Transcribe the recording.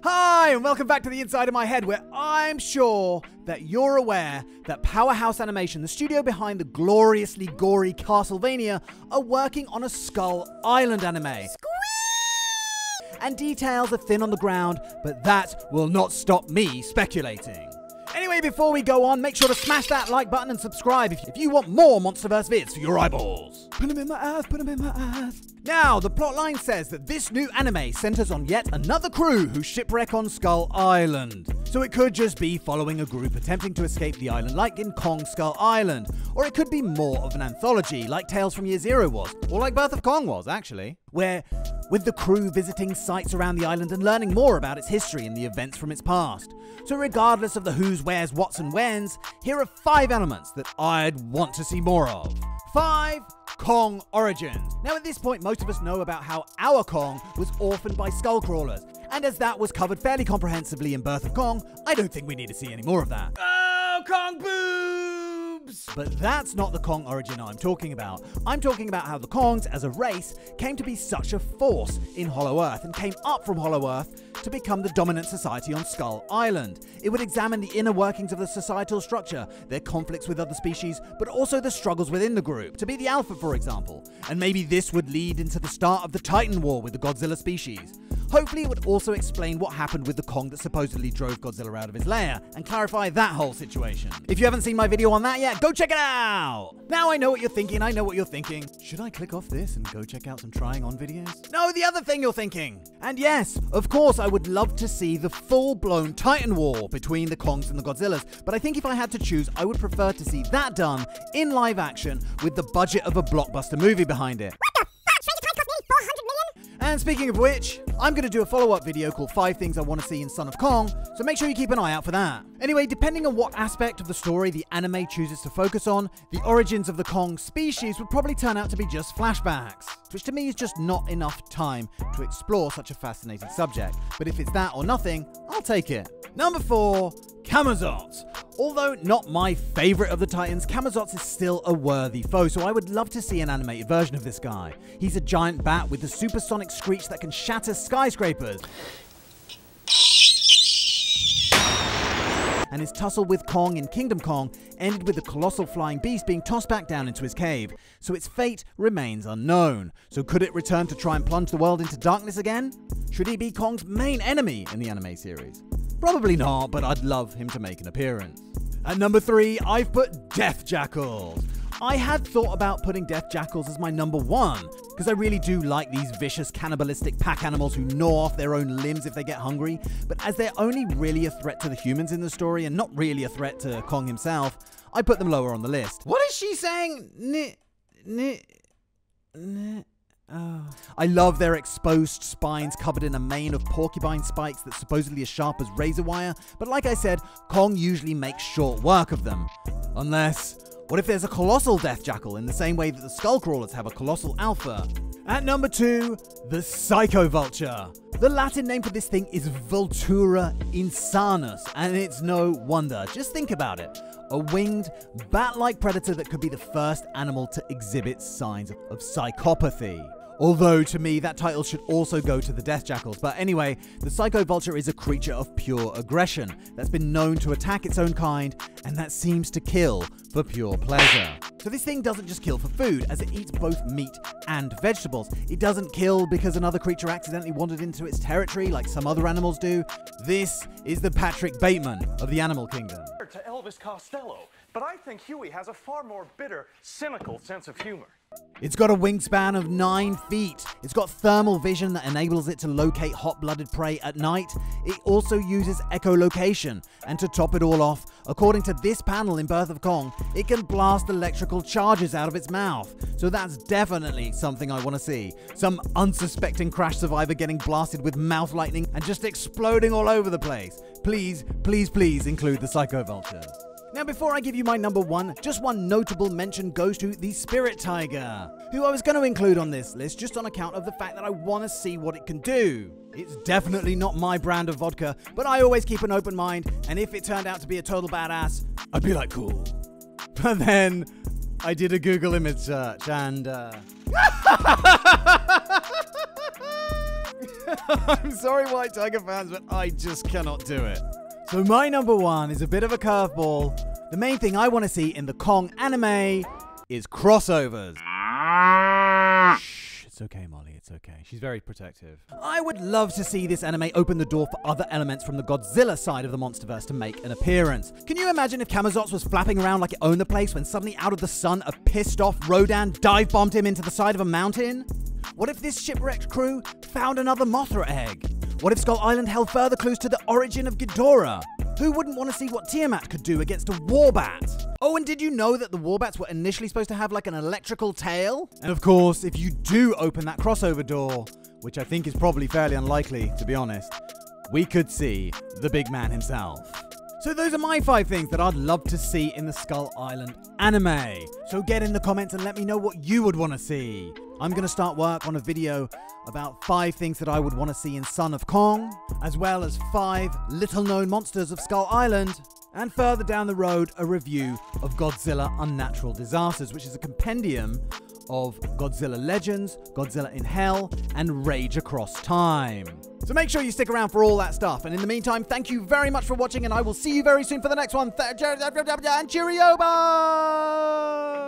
Hi, and welcome back to the Inside of My Head, where I'm sure that you're aware that Powerhouse Animation, the studio behind the gloriously gory Castlevania, are working on a Skull Island anime. And details are thin on the ground, but that will not stop me speculating. Anyway, before we go on, make sure to smash that like button and subscribe if you want more Monsterverse vids for your eyeballs. Put them in my ass, put them in my ass. Now, the plotline says that this new anime centers on yet another crew who shipwreck on Skull Island. So it could just be following a group attempting to escape the island like in Kong Skull Island, or it could be more of an anthology like Tales from Year Zero was, or like Birth of Kong was, actually, where with the crew visiting sites around the island and learning more about its history and the events from its past. So regardless of the who's, where's, what's and when's, here are 5 elements that I'd want to see more of. 5. Kong origins. Now at this point, most of us know about how our Kong was orphaned by skullcrawlers, and as that was covered fairly comprehensively in Birth of Kong, I don't think we need to see any more of that. Oh, Kong boobs! But that's not the Kong origin I'm talking about. I'm talking about how the Kongs, as a race, came to be such a force in Hollow Earth, and came up from Hollow Earth to become the dominant society on Skull Island. It would examine the inner workings of the societal structure, their conflicts with other species, but also the struggles within the group, to be the alpha, for example. And maybe this would lead into the start of the Titan War with the Godzilla species. Hopefully it would also explain what happened with the Kong that supposedly drove Godzilla out of his lair, and clarify that whole situation. If you haven't seen my video on that yet, go check it out! Now I know what you're thinking, Should I click off this and go check out some trying on videos? No, the other thing you're thinking! And yes, of course I would love to see the full-blown Titan War between the Kongs and the Godzillas, but I think if I had to choose, I would prefer to see that done in live action with the budget of a blockbuster movie behind it. What the fuck? Stranger Tides cost me $400 million? And speaking of which, I'm going to do a follow-up video called 5 Things I Want to See in Son of Kong, so make sure you keep an eye out for that. Anyway, depending on what aspect of the story the anime chooses to focus on, the origins of the Kong species would probably turn out to be just flashbacks, which to me is just not enough time to explore such a fascinating subject. But if it's that or nothing, I'll take it. Number 4, Camazotz. Although not my favorite of the Titans, Camazotz is still a worthy foe, so I would love to see an animated version of this guy. He's a giant bat with a supersonic screech that can shatter skyscrapers. And his tussle with Kong in Kingdom Kong ended with the colossal flying beast being tossed back down into his cave, so its fate remains unknown. So could it return to try and plunge the world into darkness again? Should he be Kong's main enemy in the anime series? Probably not, but I'd love him to make an appearance. At number 3, I've put Death Jackals. I had thought about putting Death Jackals as my number 1, because I really do like these vicious cannibalistic pack animals who gnaw off their own limbs if they get hungry, but as they're only really a threat to the humans in the story and not really a threat to Kong himself, I put them lower on the list. What is she saying? Oh. I love their exposed spines covered in a mane of porcupine spikes that's supposedly as sharp as razor wire, but like I said, Kong usually makes short work of them. Unless, what if there's a colossal death jackal in the same way that the skullcrawlers have a colossal alpha? At number 2, the Psycho Vulture. The Latin name for this thing is Vultura insanus, and it's no wonder. Just think about it. A winged, bat-like predator that could be the first animal to exhibit signs of psychopathy. Although, to me, that title should also go to the Death Jackals. But anyway, the Psycho Vulture is a creature of pure aggression that's been known to attack its own kind, and that seems to kill for pure pleasure. So this thing doesn't just kill for food, as it eats both meat and vegetables. It doesn't kill because another creature accidentally wandered into its territory like some other animals do. This is the Patrick Bateman of the animal kingdom. To Elvis Costello, but I think Huey has a far more bitter, cynical sense of humor. It's got a wingspan of 9 feet. It's got thermal vision that enables it to locate hot-blooded prey at night. It also uses echolocation. And to top it all off, according to this panel in Birth of Kong, it can blast electrical charges out of its mouth. So that's definitely something I want to see. Some unsuspecting crash survivor getting blasted with mouth lightning and just exploding all over the place. Please, please, please include the Psycho Vulture. Now before I give you my number 1, just one notable mention goes to the Spirit Tiger, who I was going to include on this list just on account of the fact that I want to see what it can do. It's definitely not my brand of vodka, but I always keep an open mind, and if it turned out to be a total badass, I'd be like, cool. But then I did a Google image search and I'm sorry, White Tiger fans, but I just cannot do it. So my number one is a bit of a curveball. The main thing I want to see in the Kong anime is crossovers. Shh, it's okay, Molly, it's okay. She's very protective. I would love to see this anime open the door for other elements from the Godzilla side of the Monsterverse to make an appearance. Can you imagine if Camazotz was flapping around like it owned the place when suddenly out of the sun a pissed off Rodan dive-bombed him into the side of a mountain? What if this shipwrecked crew found another Mothra egg? What if Skull Island held further clues to the origin of Ghidorah? Who wouldn't want to see what Tiamat could do against a Warbat? Oh, and did you know that the Warbats were initially supposed to have like an electrical tail? And of course, if you do open that crossover door, which I think is probably fairly unlikely, to be honest, we could see the big man himself. So those are my 5 things that I'd love to see in the Skull Island anime. So get in the comments and let me know what you would want to see. I'm going to start work on a video about 5 things that I would want to see in Son of Kong, as well as 5 little-known monsters of Skull Island, and further down the road, a review of Godzilla Unnatural Disasters, which is a compendium of Godzilla Legends, Godzilla in Hell, and Rage Across Time. So make sure you stick around for all that stuff. And in the meantime, thank you very much for watching, and I will see you very soon for the next one. And cheerio, bye!